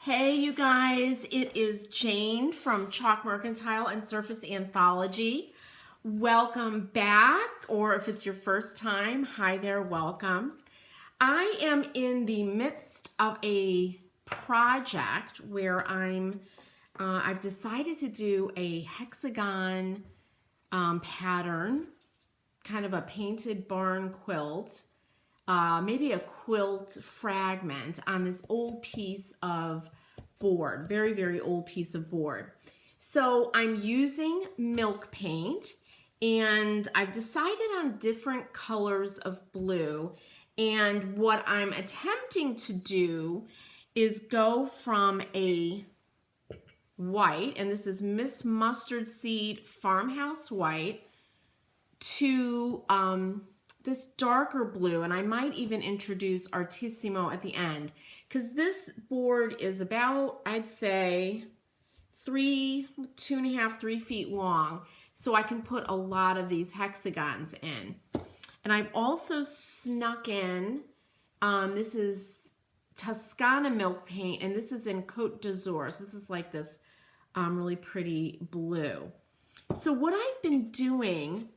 Hey you guys, it is Jane from Chalk Mercantile and Surface Anthology. Welcome back, or if it's your first time, hi there, welcome. I am in the midst of a project where I've decided to do a hexagon pattern, kind of a painted barn quilt. Maybe a quilt fragment on this old piece of board, very, very old piece of board. So I'm using milk paint and I've decided on different colors of blue. And what I'm attempting to do is go from a white, and this is Miss Mustard Seed Farmhouse White, to this darker blue, and I might even introduce Artissimo at the end, because this board is about, I'd say, 2.5, 3 feet long, so I can put a lot of these hexagons in. And I've also snuck in, this is Toscana milk paint, and this is in Côte d'Azur, so this is like this really pretty blue. So what I've been doing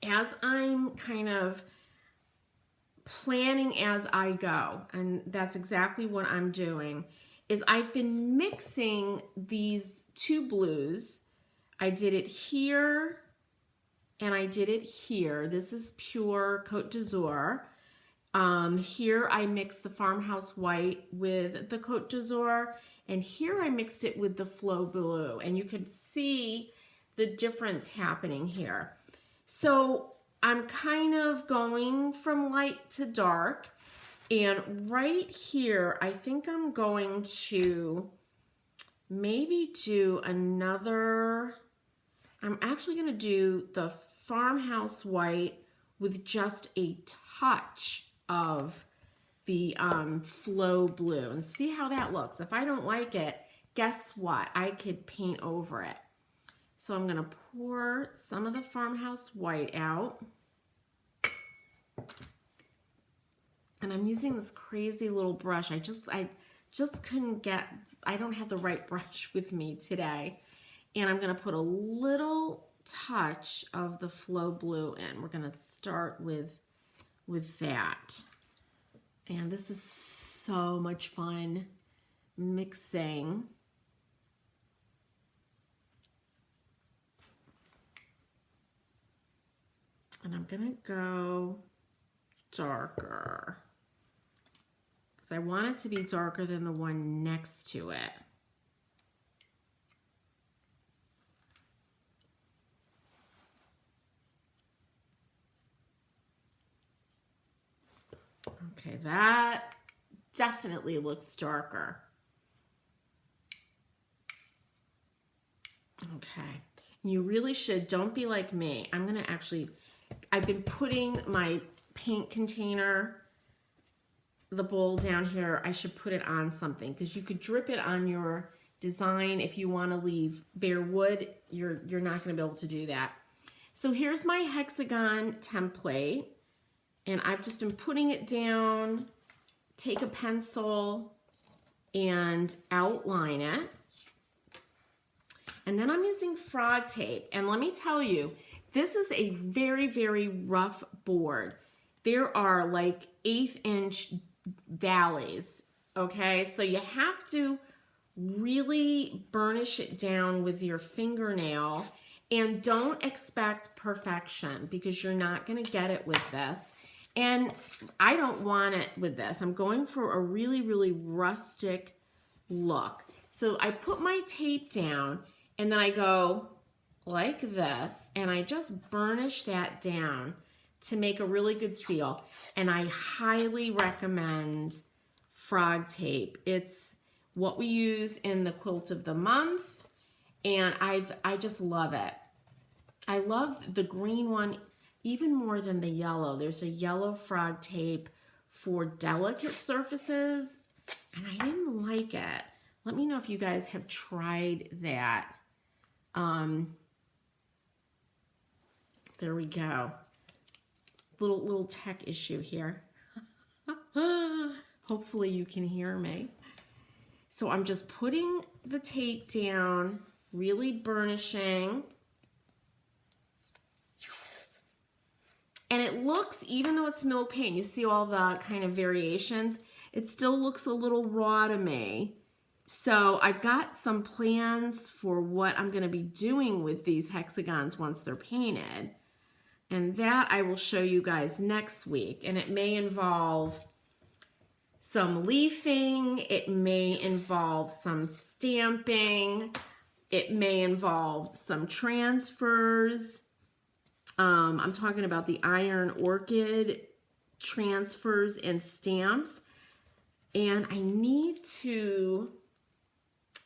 as I'm kind of planning as I go, and that's exactly what I'm doing, is I've been mixing these two blues. I did it here and I did it here. This is pure Côte d'Azur. Here I mixed the Farmhouse White with the Côte d'Azur, and here I mixed it with the Flow Blue, and you can see the difference happening here. So I'm kind of going from light to dark, and right here I think I'm going to maybe do another, I'm actually going to do the Farmhouse White with just a touch of the Flow Blue and see how that looks. If I don't like it, guess what? I could paint over it. So I'm gonna pour some of the Farmhouse White out. And I'm using this crazy little brush. I just couldn't get, I don't have the right brush with me today. And I'm gonna put a little touch of the Flow Blue in. We're gonna start with that. And this is so much fun mixing. And I'm gonna go darker because I want it to be darker than the one next to it. Okay, that definitely looks darker. Okay, you really should, don't be like me. I'm gonna actually, I've been putting my paint container, the bowl down here, I should put it on something because you could drip it on your design. If you want to leave bare wood, you're not going to be able to do that. So here's my hexagon template, and I've just been putting it down. Take a pencil and outline it. And then I'm using frog tape, and let me tell you, this is a very, very rough board. There are like 1/8 inch valleys, okay? So you have to really burnish it down with your fingernail, and don't expect perfection because you're not gonna get it with this. And I don't want it with this. I'm going for a really, really rustic look. So I put my tape down, and then I go like this, and I just burnish that down to make a really good seal. And I highly recommend frog tape. It's what we use in the quilt of the month, and I just love it. I love the green one even more than the yellow. There's a yellow frog tape for delicate surfaces, and I didn't like it. Let me know if you guys have tried that. There we go. Little tech issue here. Hopefully you can hear me. So I'm just putting the tape down, really burnishing. And it looks, even though it's milk paint, you see all the kind of variations, it still looks a little raw to me. So I've got some plans for what I'm going to be doing with these hexagons once they're painted. And that I will show you guys next week. And it may involve some leafing, it may involve some stamping, it may involve some transfers. I'm talking about the iron orchid transfers and stamps. And I need to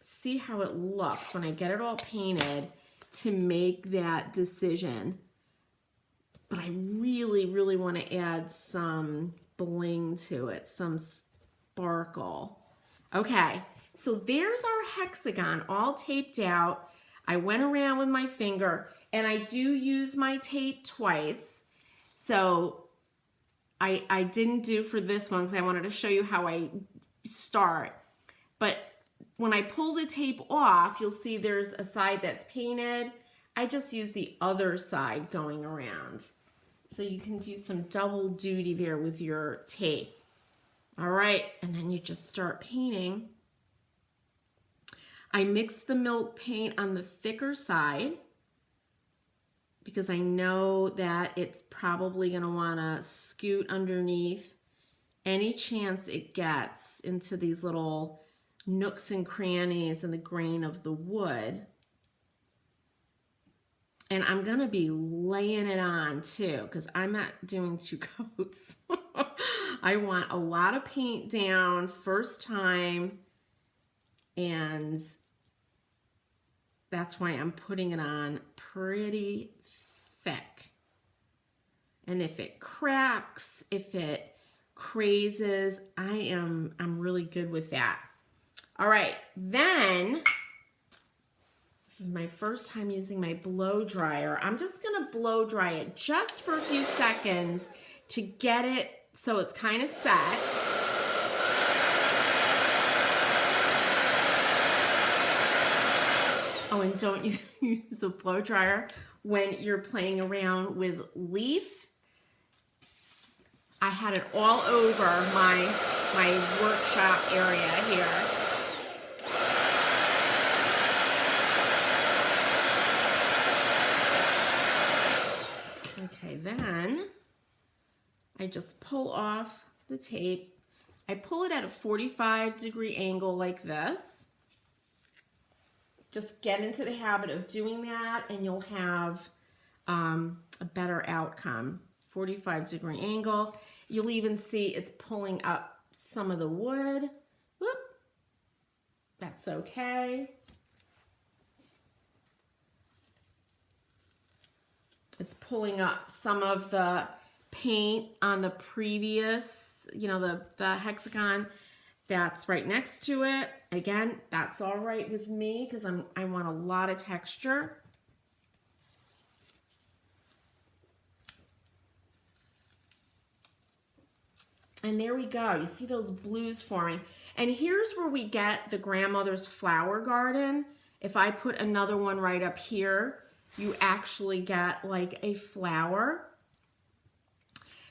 see how it looks when I get it all painted to make that decision. But I really, really want to add some bling to it, some sparkle. Okay, so there's our hexagon all taped out. I went around with my finger, and I do use my tape twice. So I didn't do for this one because I wanted to show you how I start. But when I pull the tape off, you'll see there's a side that's painted. I just use the other side going around. So you can do some double duty there with your tape. All right, and then you just start painting. I mix the milk paint on the thicker side because I know that it's probably gonna wanna scoot underneath any chance it gets into these little nooks and crannies in the grain of the wood. And I'm gonna be laying it on too, because I'm not doing 2 coats. I want a lot of paint down first time, and that's why I'm putting it on pretty thick. And if it cracks, if it crazes, I'm really good with that. All right, then this is my first time using my blow dryer. I'm just gonna blow dry it just for a few seconds to get it so it's kind of set. Oh, and don't use a blow dryer when you're playing around with leaf. I had it all over my workshop area here. Okay, then I just pull off the tape. I pull it at a 45-degree angle like this. Just get into the habit of doing that and you'll have a better outcome. 45-degree angle. You'll even see it's pulling up some of the wood. Whoop. That's okay. It's pulling up some of the paint on the previous, you know, the hexagon that's right next to it. Again, that's all right with me because I want a lot of texture. And there we go. You see those blues forming. And here's where we get the grandmother's flower garden. If I put another one right up here, you actually get like a flower.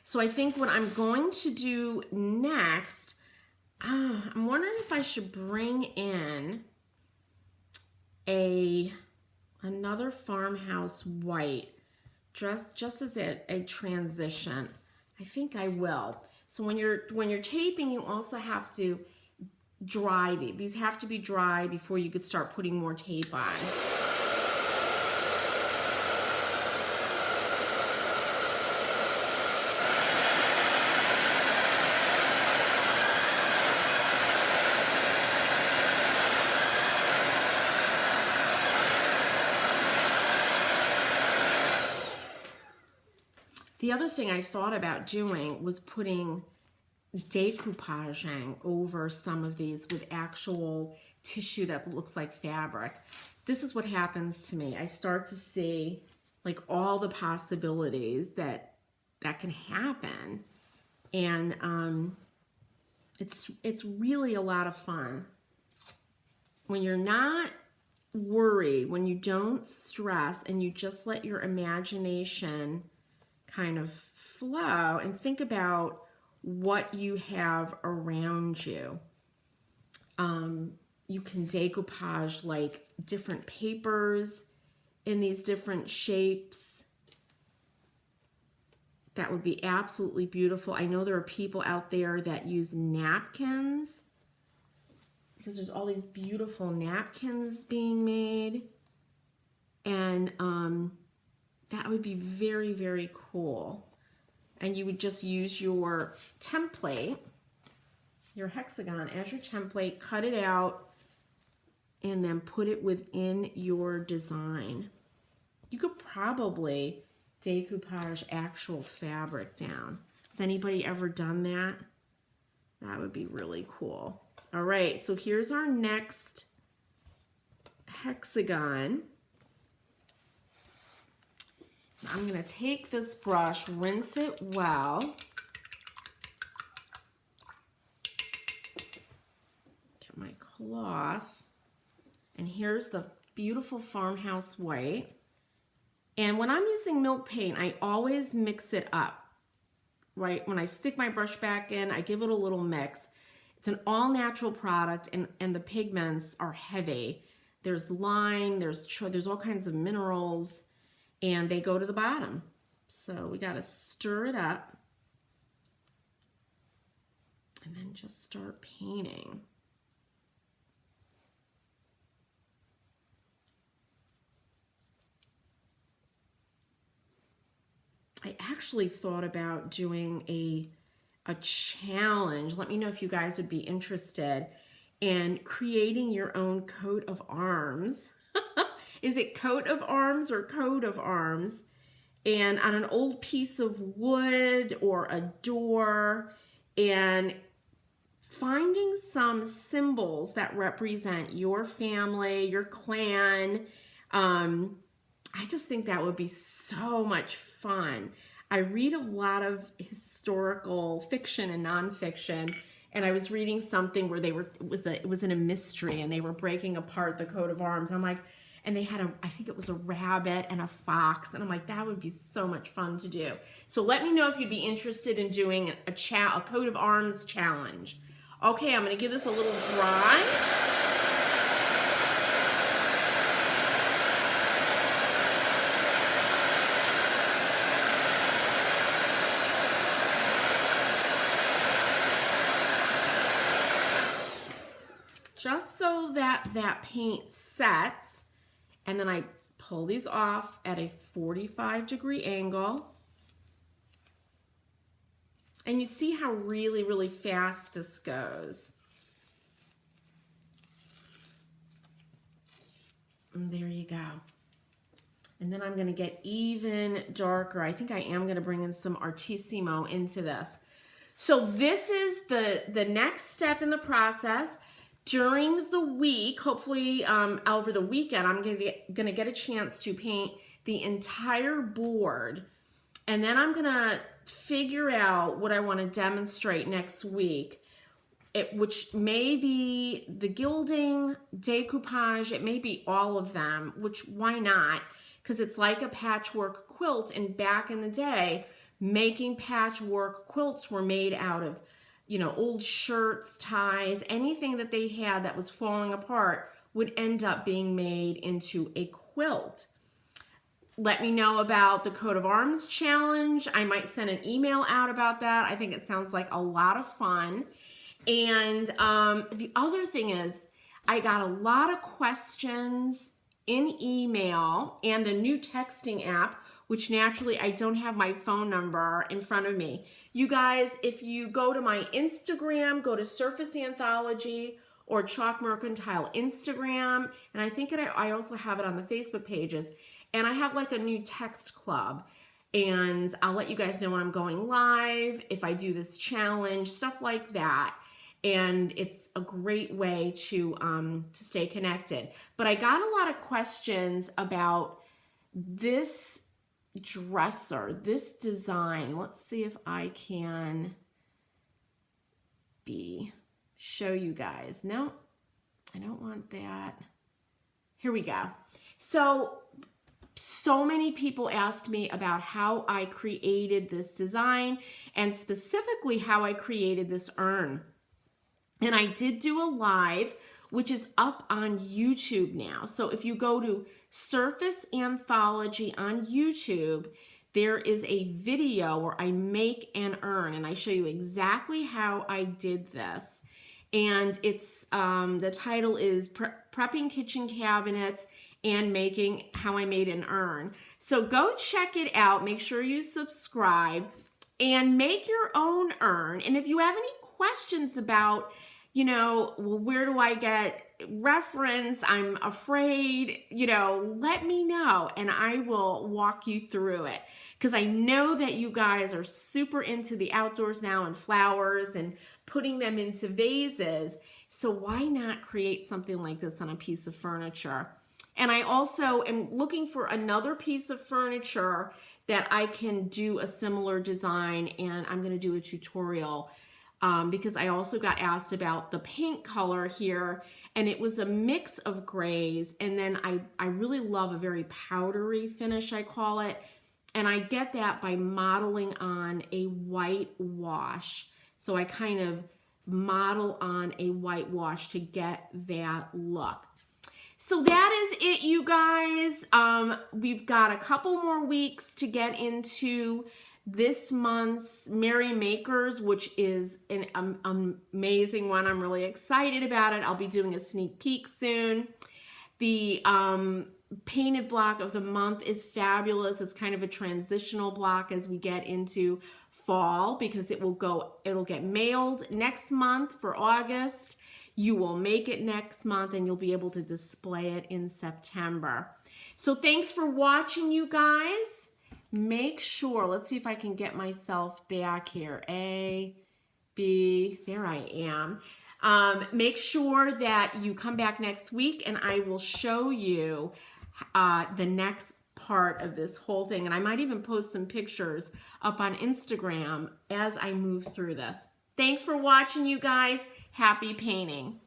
So I think what I'm going to do next, I'm wondering if I should bring in another farmhouse white, just as a transition. I think I will. So when you're taping, you also have to dry these. These have to be dry before you could start putting more tape on. The other thing I thought about doing was putting decoupaging over some of these with actual tissue that looks like fabric. This is what happens to me. I start to see like all the possibilities that can happen. And it's really a lot of fun. when you're not worried, when you don't stress and you just let your imagination kind of flow and think about what you have around you. You can decoupage like different papers in these different shapes. That would be absolutely beautiful. I know there are people out there that use napkins because there's all these beautiful napkins being made. And that would be very, very cool. And you would just use your template, your hexagon as your template, cut it out, and then put it within your design. You could probably decoupage actual fabric down. Has anybody ever done that? That would be really cool. All right, so here's our next hexagon. I'm going to take this brush, rinse it well. Get my cloth. And here's the beautiful farmhouse white. And when I'm using milk paint, I always mix it up, right? When I stick my brush back in, I give it a little mix. It's an all-natural product, and the pigments are heavy. There's lime, there's all kinds of minerals, and they go to the bottom. So we got to stir it up and then just start painting. I actually thought about doing a challenge. Let me know if you guys would be interested in creating your own coat of arms. Is it coat of arms or coat of arms? And on an old piece of wood or a door, and finding some symbols that represent your family, your clan. I just think that would be so much fun. I read a lot of historical fiction and nonfiction, and I was reading something where it was in a mystery, and they were breaking apart the coat of arms. I'm like, and they had I think it was a rabbit and a fox, and I'm like, that would be so much fun to do. So let me know if you'd be interested in doing a coat of arms challenge. Okay, I'm gonna give this a little dry. Just so that paint sets, and then I pull these off at a 45-degree angle. And you see how really, really fast this goes. And there you go. And then I'm going to get even darker. I think I am going to bring in some Artissimo into this. So this is the next step in the process. During the week, hopefully over the weekend, I'm gonna get a chance to paint the entire board, and then I'm gonna figure out what I want to demonstrate next week, which may be the gilding, decoupage, it may be all of them, which why not? Because it's like a patchwork quilt, and back in the day, making patchwork quilts were made out of old shirts, ties, anything that they had that was falling apart would end up being made into a quilt. Let me know about the coat of arms challenge. I might send an email out about that. I think it sounds like a lot of fun. And the other thing is, I got a lot of questions in email and a new texting app, which naturally I don't have my phone number in front of me. You guys, if you go to my Instagram, go to Surface Anthology or Chalk Mercantile Instagram, and I think I also have it on the Facebook pages, and I have like a new text club, and I'll let you guys know when I'm going live, if I do this challenge, stuff like that. And it's a great way to stay connected. But I got a lot of questions about this dresser, this design. Let's see if I can show you guys. No, I don't want that. Here we go. So many people asked me about how I created this design and specifically how I created this urn. And I did do a live, which is up on YouTube now. So if you go to Surface Anthology on YouTube, there is a video where I make an urn and I show you exactly how I did this. And it's the title is Prepping Kitchen Cabinets and Making How I Made an Urn. So go check it out. Make sure you subscribe and make your own urn. And if you have any questions about, you know, well, where do I get reference? I'm afraid, you know, let me know and I will walk you through it. Because I know that you guys are super into the outdoors now and flowers and putting them into vases. So why not create something like this on a piece of furniture? And I also am looking for another piece of furniture that I can do a similar design, and I'm going to do a tutorial because I also got asked about the paint color here, and it was a mix of grays, and then I really love a very powdery finish, I call it, and I get that by modeling on a white wash. So I kind of model on a white wash to get that look. So that is it, you guys. We've got a couple more weeks to get into this month's Merry Makers, which is an amazing one. I'm really excited about it. I'll be doing a sneak peek soon. The painted block of the month is fabulous. It's kind of a transitional block as we get into fall because it'll get mailed next month for August. You will make it next month and you'll be able to display it in September. So thanks for watching, you guys. Make sure, let's see if I can get myself back here. A, B, there I am. Make sure that you come back next week and I will show you the next part of this whole thing. And I might even post some pictures up on Instagram as I move through this. Thanks for watching, you guys. Happy painting.